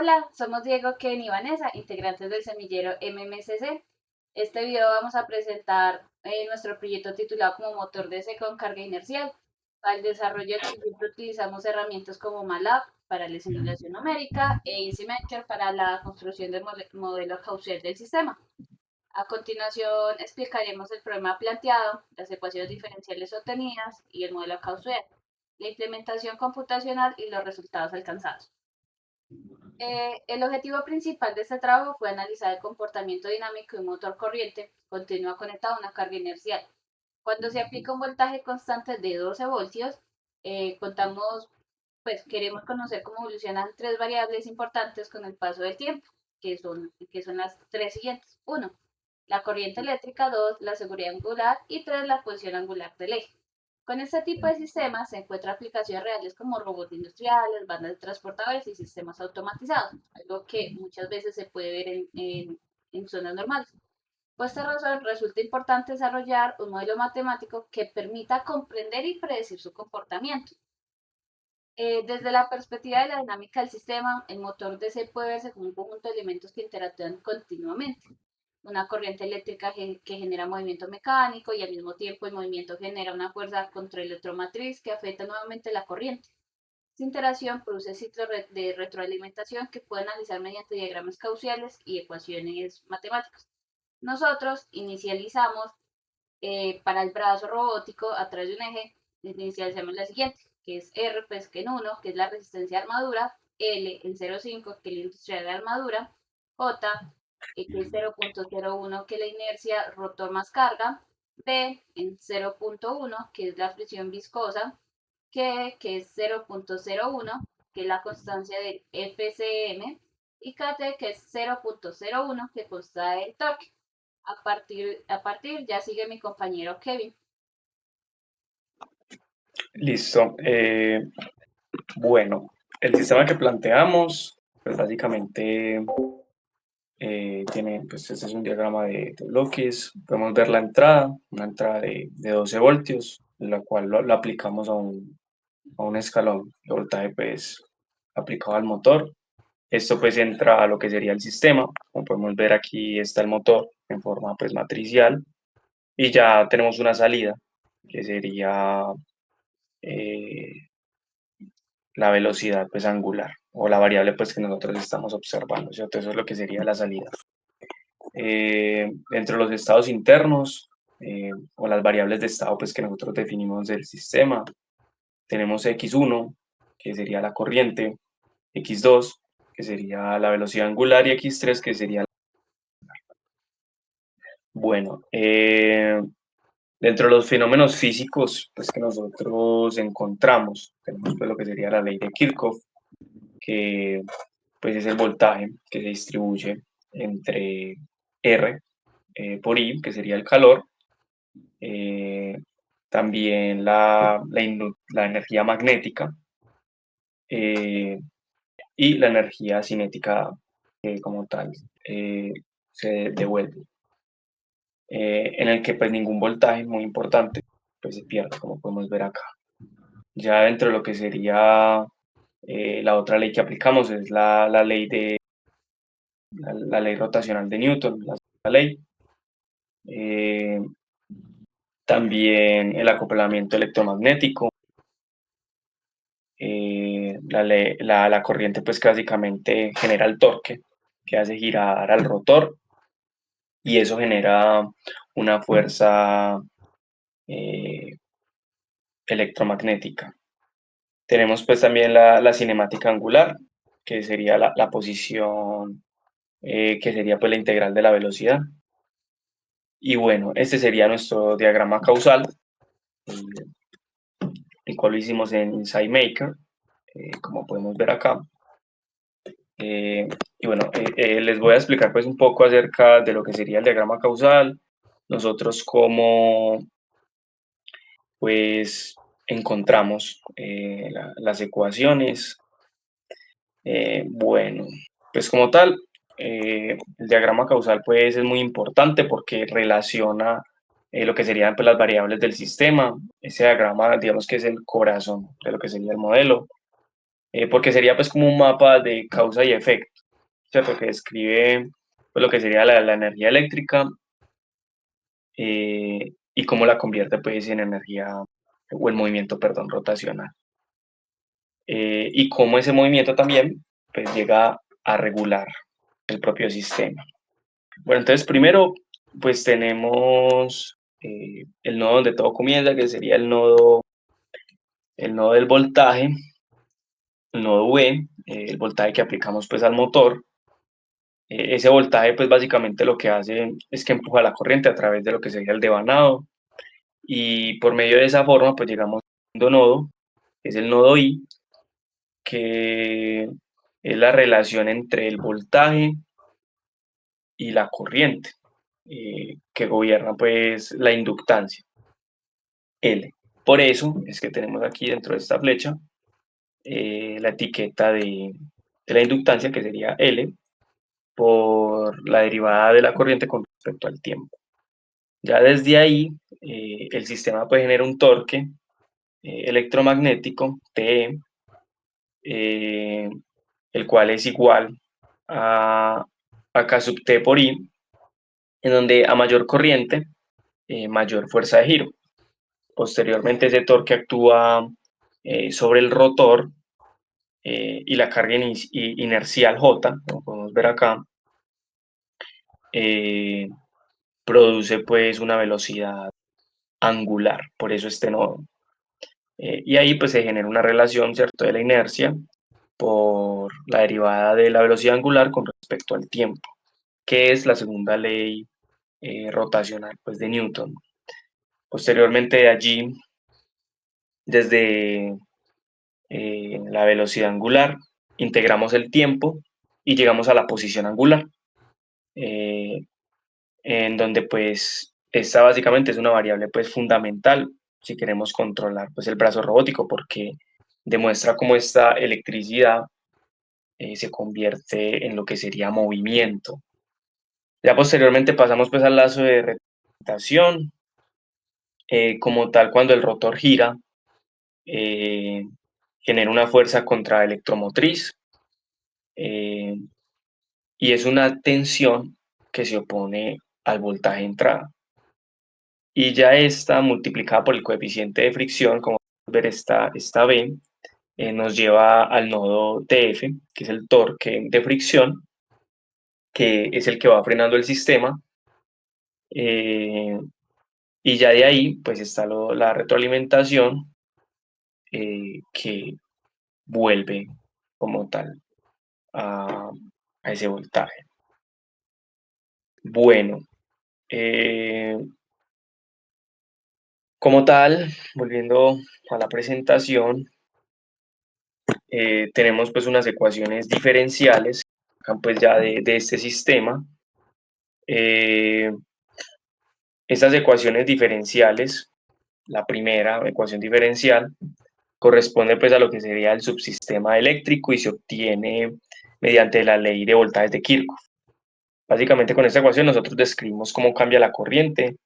Hola, somos Diego, Ken y Vanessa, integrantes del semillero MMCC. Este video vamos a presentar nuestro proyecto titulado como motor DC con carga inercial. Para el desarrollo de este proyecto utilizamos herramientas como MATLAB para la simulación numérica e EasyMaker para la construcción del modelo causal del sistema. A continuación explicaremos el problema planteado, las ecuaciones diferenciales obtenidas y el modelo causal, la implementación computacional y los resultados alcanzados. El objetivo principal de este trabajo fue analizar el comportamiento dinámico de un motor corriente continua conectado a una carga inercial. Cuando se aplica un voltaje constante de 12 voltios, queremos conocer cómo evolucionan tres variables importantes con el paso del tiempo, que son las tres siguientes. Uno, la corriente eléctrica; dos, la seguridad angular; y tres, la posición angular del eje. Con este tipo de sistemas se encuentran aplicaciones reales como robots industriales, bandas de transportadores y sistemas automatizados, algo que muchas veces se puede ver en zonas normales. Por esta razón, resulta importante desarrollar un modelo matemático que permita comprender y predecir su comportamiento. Desde la perspectiva de la dinámica del sistema, el motor DC puede verse como un conjunto de elementos que interactúan continuamente. Una corriente eléctrica que genera movimiento mecánico y al mismo tiempo el movimiento genera una fuerza contra electromotriz que afecta nuevamente la corriente. Esta interacción produce ciclos de retroalimentación que pueden analizar mediante diagramas causales y ecuaciones matemáticas. Nosotros inicializamos para el brazo robótico a través de un eje, inicializamos la siguiente, que es R, pues que en 1, que es la resistencia de armadura; L en 0,5, que es la industrial de armadura; J, que es 0,01, que es la inercia rotor más carga; B en 0,1, que es la fricción viscosa; que es 0,01, que es la constancia del FCM; y KT, que es 0,01, que consta del torque. A partir ya sigue mi compañero Kevin. Listo. Bueno, el sistema que planteamos, pues básicamente tiene, pues este es un diagrama de bloques. Podemos ver la entrada, una entrada de 12 voltios, la cual lo aplicamos a un escalón de voltaje, pues aplicado al motor. Esto pues entra a lo que sería el sistema. Como podemos ver, aquí está el motor en forma pues matricial, y ya tenemos una salida que sería eh, la velocidad pues angular, o la variable pues que nosotros estamos observando, ¿cierto? Eso es lo que sería la salida. Dentro de los estados internos, o las variables de estado pues que nosotros definimos del sistema, tenemos x1, que sería la corriente; x2, que sería la velocidad angular; y x3, que sería... Bueno, dentro de los fenómenos físicos pues, que nosotros encontramos, tenemos pues, lo que sería la ley de Kirchhoff, que pues, es el voltaje que se distribuye entre R por I, que sería el calor; eh, también la energía magnética, eh, y la energía cinética como tal eh, se devuelve, en el que pues ningún voltaje muy importante pues se pierde, como podemos ver acá. Ya dentro de lo que sería la otra ley que aplicamos es la ley rotacional de Newton, la segunda ley. Eh, También el acoplamiento electromagnético, la corriente pues que básicamente genera el torque que hace girar al rotor, y eso genera una fuerza eh, electromagnética. Tenemos pues también la cinemática angular, que sería la posición, que sería pues la integral de la velocidad. Y bueno, este sería nuestro diagrama causal, el cual lo hicimos en SciMaker, como podemos ver acá. Y bueno, les voy a explicar pues un poco acerca de lo que sería el diagrama causal, nosotros cómo pues encontramos las ecuaciones. Bueno, pues como tal, el diagrama causal pues es muy importante porque relaciona lo que serían pues, las variables del sistema. Ese diagrama, digamos que es el corazón de lo que sería el modelo. porque sería pues como un mapa de causa y efecto, ¿cierto? Que describe pues, lo que sería la energía eléctrica y cómo la convierte pues en energía o en movimiento, perdón, rotacional. Y cómo ese movimiento también pues llega a regular el propio sistema. Bueno, entonces primero pues tenemos el nodo donde todo comienza, que sería el nodo del voltaje, el nodo V, el voltaje que aplicamos pues al motor. Ese voltaje pues básicamente lo que hace es que empuja la corriente a través de lo que sería el devanado y por medio de esa forma pues llegamos al segundo nodo, que es el nodo I, que es la relación entre el voltaje y la corriente, que gobierna pues la inductancia, L. Por eso es que tenemos aquí dentro de esta flecha la etiqueta de la inductancia, que sería L, por la derivada de la corriente con respecto al tiempo. Ya desde ahí, el sistema puede generar un torque electromagnético, TE, eh, el cual es igual a K sub T por I, en donde a mayor corriente, mayor fuerza de giro. Posteriormente, ese torque actúa sobre el rotor y la carga inercial J, como podemos ver acá, eh, produce pues una velocidad angular, por eso este nodo. Y ahí pues se genera una relación, ¿cierto?, de la inercia por la derivada de la velocidad angular con respecto al tiempo, que es la segunda ley rotacional pues, de Newton. Posteriormente de allí, desde la velocidad angular, integramos el tiempo y llegamos a la posición angular, eh, en donde pues esta básicamente es una variable pues fundamental si queremos controlar pues el brazo robótico, porque demuestra cómo esta electricidad se convierte en lo que sería movimiento. Ya posteriormente pasamos pues al lazo de retroalimentación, como tal cuando el rotor gira, eh, genera una fuerza contraelectromotriz eh, y es una tensión que se opone al voltaje de entrada. Y ya esta multiplicada por el coeficiente de fricción, como ver esta B, nos lleva al nodo TF, que es el torque de fricción, que es el que va frenando el sistema. Y ya de ahí, pues está la retroalimentación que vuelve como tal a, a ese voltaje. Bueno, eh, como tal, volviendo a la presentación, tenemos pues unas ecuaciones diferenciales pues ya de este sistema. Eh, Estas ecuaciones diferenciales, la primera ecuación diferencial, corresponde pues a lo que sería el subsistema eléctrico y se obtiene mediante la ley de voltajes de Kirchhoff. Básicamente con esta ecuación nosotros describimos cómo cambia la corriente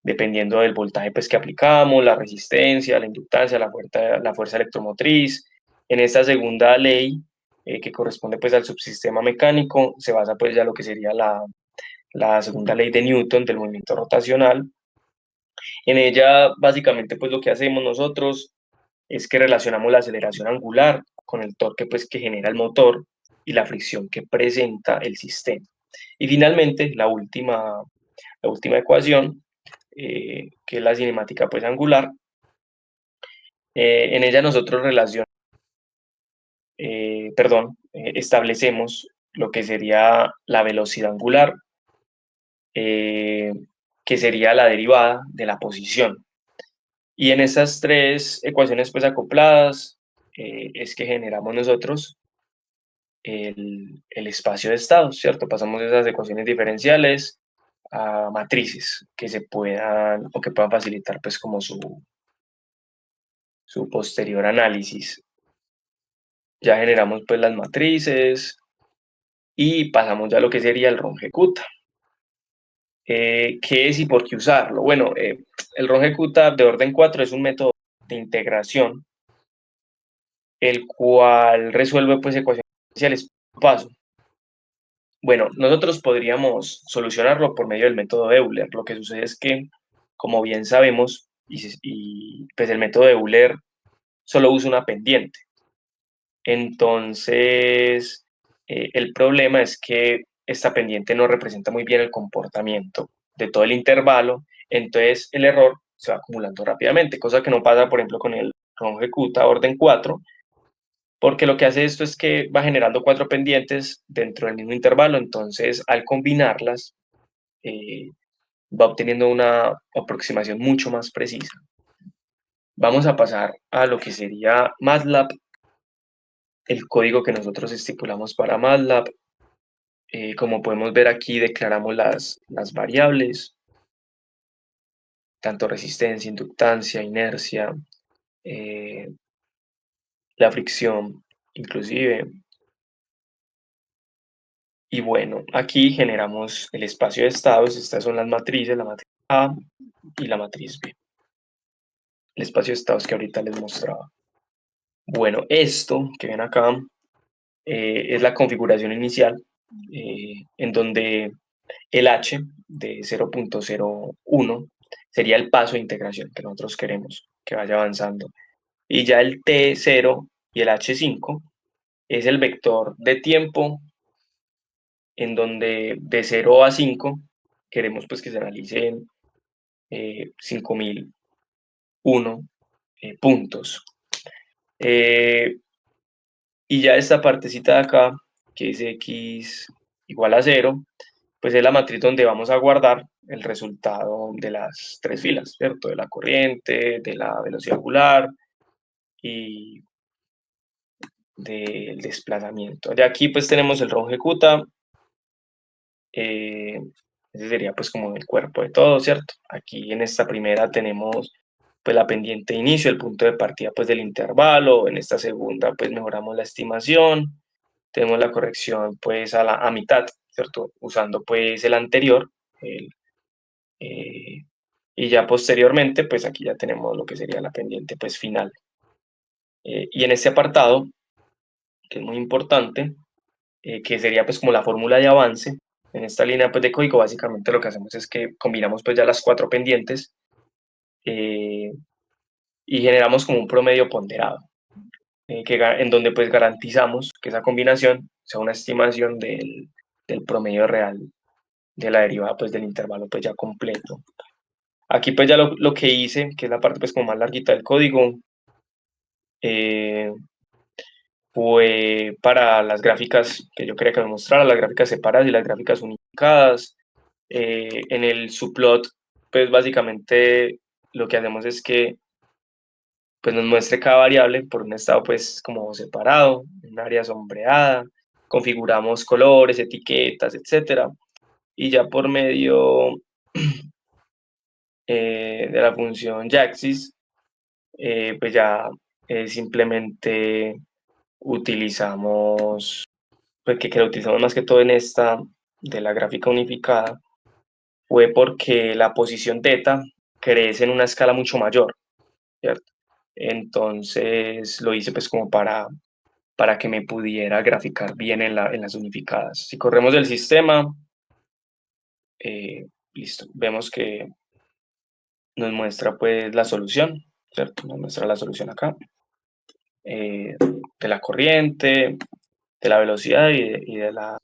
dependiendo del voltaje pues, que aplicamos, la resistencia, la inductancia, la fuerza electromotriz. En esta segunda ley, que corresponde pues al subsistema mecánico, se basa pues ya lo que sería la segunda ley de Newton del movimiento rotacional. En ella básicamente pues lo que hacemos nosotros es que relacionamos la aceleración angular con el torque pues, que genera el motor y la fricción que presenta el sistema. Y finalmente, la última ecuación, que es la cinemática pues, angular, en ella nosotros establecemos lo que sería la velocidad angular, eh, que sería la derivada de la posición. Y en esas tres ecuaciones pues acopladas es que generamos nosotros el espacio de estados, ¿cierto? Pasamos de esas ecuaciones diferenciales a matrices que se puedan o que puedan facilitar pues como su posterior análisis. Ya generamos pues las matrices y pasamos ya a lo que sería el Ronge-Kutta. ¿Qué es y por qué usarlo? Bueno, el Ronge-Kutta de orden 4 es un método de integración el cual resuelve pues ecuaciones diferenciales paso. Bueno, nosotros podríamos solucionarlo por medio del método de Euler. Lo que sucede es que, como bien sabemos, pues el método de Euler solo usa una pendiente. Entonces, el problema es que esta pendiente no representa muy bien el comportamiento de todo el intervalo, entonces el error se va acumulando rápidamente, cosa que no pasa, por ejemplo, con el ron ejecuta orden 4, porque lo que hace esto es que va generando cuatro pendientes dentro del mismo intervalo, entonces al combinarlas eh, va obteniendo una aproximación mucho más precisa. Vamos a pasar a lo que sería MATLAB, el código que nosotros estipulamos para MATLAB. Como podemos ver aquí, declaramos las variables, tanto resistencia, inductancia, inercia, eh, la fricción, inclusive. Y bueno, aquí generamos el espacio de estados. Estas son las matrices, la matriz A y la matriz B. El espacio de estados que ahorita les mostraba. Bueno, esto que ven acá es la configuración inicial, en donde el h de 0.01 sería el paso de integración que nosotros queremos que vaya avanzando. Y ya el t0 y el h5 es el vector de tiempo en donde de 0 a 5 queremos pues que se analicen 5001 puntos. Y ya esta partecita de acá, que es x igual a 0, pues es la matriz donde vamos a guardar el resultado de las tres filas, ¿cierto? De la corriente, de la velocidad angular y del desplazamiento. De aquí pues tenemos el ROM ejecuta, ese sería pues como el cuerpo de todo, ¿cierto? Aquí en esta primera tenemos pues la pendiente de inicio, el punto de partida pues del intervalo, en esta segunda pues mejoramos la estimación, tenemos la corrección pues a mitad, ¿cierto? Usando pues el anterior, eh, y ya posteriormente pues aquí ya tenemos lo que sería la pendiente pues final. Y en este apartado, que es muy importante, que sería pues como la fórmula de avance, en esta línea pues de código básicamente lo que hacemos es que combinamos pues ya las cuatro pendientes eh, y generamos como un promedio ponderado, en donde pues garantizamos que esa combinación sea una estimación del promedio real de la derivada pues del intervalo pues ya completo. Aquí pues ya lo que hice, que es la parte pues como más larguita del código, eh, fue para las gráficas que yo quería que me mostrara, las gráficas separadas y las gráficas unificadas. En el subplot, pues básicamente lo que hacemos es que pues, nos muestre cada variable por un estado pues como separado, un área sombreada, configuramos colores, etiquetas, etcétera, y ya por medio de la función Jaxis, pues ya simplemente utilizamos, pues que lo utilizamos más que todo en esta de la gráfica unificada, fue porque la posición θ crece en una escala mucho mayor, ¿cierto? Entonces lo hice pues como para que me pudiera graficar bien en las unificadas. Si corremos el sistema, listo, vemos que nos muestra pues la solución, ¿cierto? Nos muestra la solución acá, de la corriente, de la velocidad y de la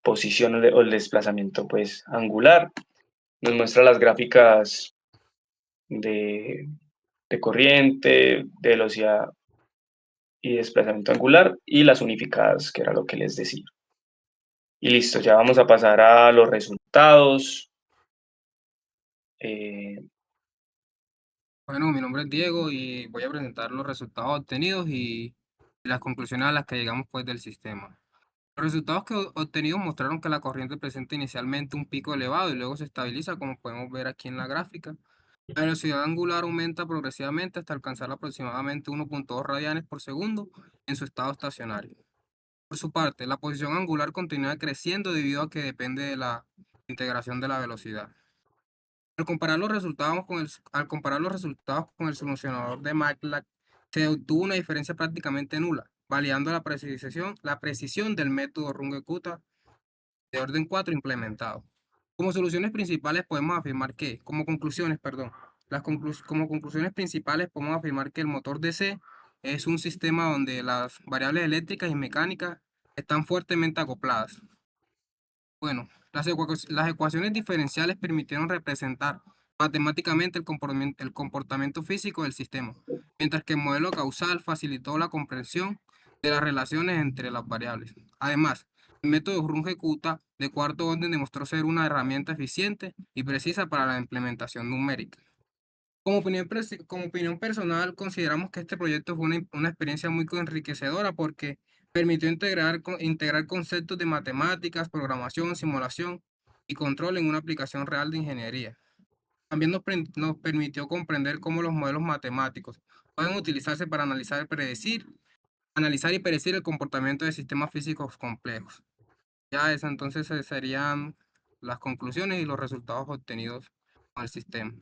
posición o el desplazamiento pues angular. Nos muestra las gráficas de, de corriente, de velocidad y desplazamiento angular y las unificadas, que era lo que les decía. Y listo, ya vamos a pasar a los resultados. Eh, Bueno, mi nombre es Diego y voy a presentar los resultados obtenidos y las conclusiones a las que llegamos pues del sistema. Los resultados que obtenidos mostraron que la corriente presenta inicialmente un pico elevado y luego se estabiliza, como podemos ver aquí en la gráfica. La velocidad angular aumenta progresivamente hasta alcanzar aproximadamente 1.2 radianes por segundo en su estado estacionario. Por su parte, la posición angular continúa creciendo debido a que depende de la integración de la velocidad. Al comparar los resultados con el solucionador de MATLAB se obtuvo una diferencia prácticamente nula, validando la precisión del método Runge-Kutta de orden 4 implementado. Como soluciones principales podemos afirmar que, como conclusiones, perdón, como conclusiones principales podemos afirmar que el motor DC es un sistema donde las variables eléctricas y mecánicas están fuertemente acopladas. Bueno, las ecuaciones diferenciales permitieron representar matemáticamente el comportamiento físico del sistema, mientras que el modelo causal facilitó la comprensión de las relaciones entre las variables. Además, el método Runge-Kutta de cuarto orden demostró ser una herramienta eficiente y precisa para la implementación numérica. Como opinión personal, consideramos que este proyecto fue una experiencia muy enriquecedora porque permitió integrar conceptos de matemáticas, programación, simulación y control en una aplicación real de ingeniería. También nos permitió comprender cómo los modelos matemáticos pueden utilizarse para analizar y predecir el comportamiento de sistemas físicos complejos. Ya eso entonces serían las conclusiones y los resultados obtenidos con el sistema.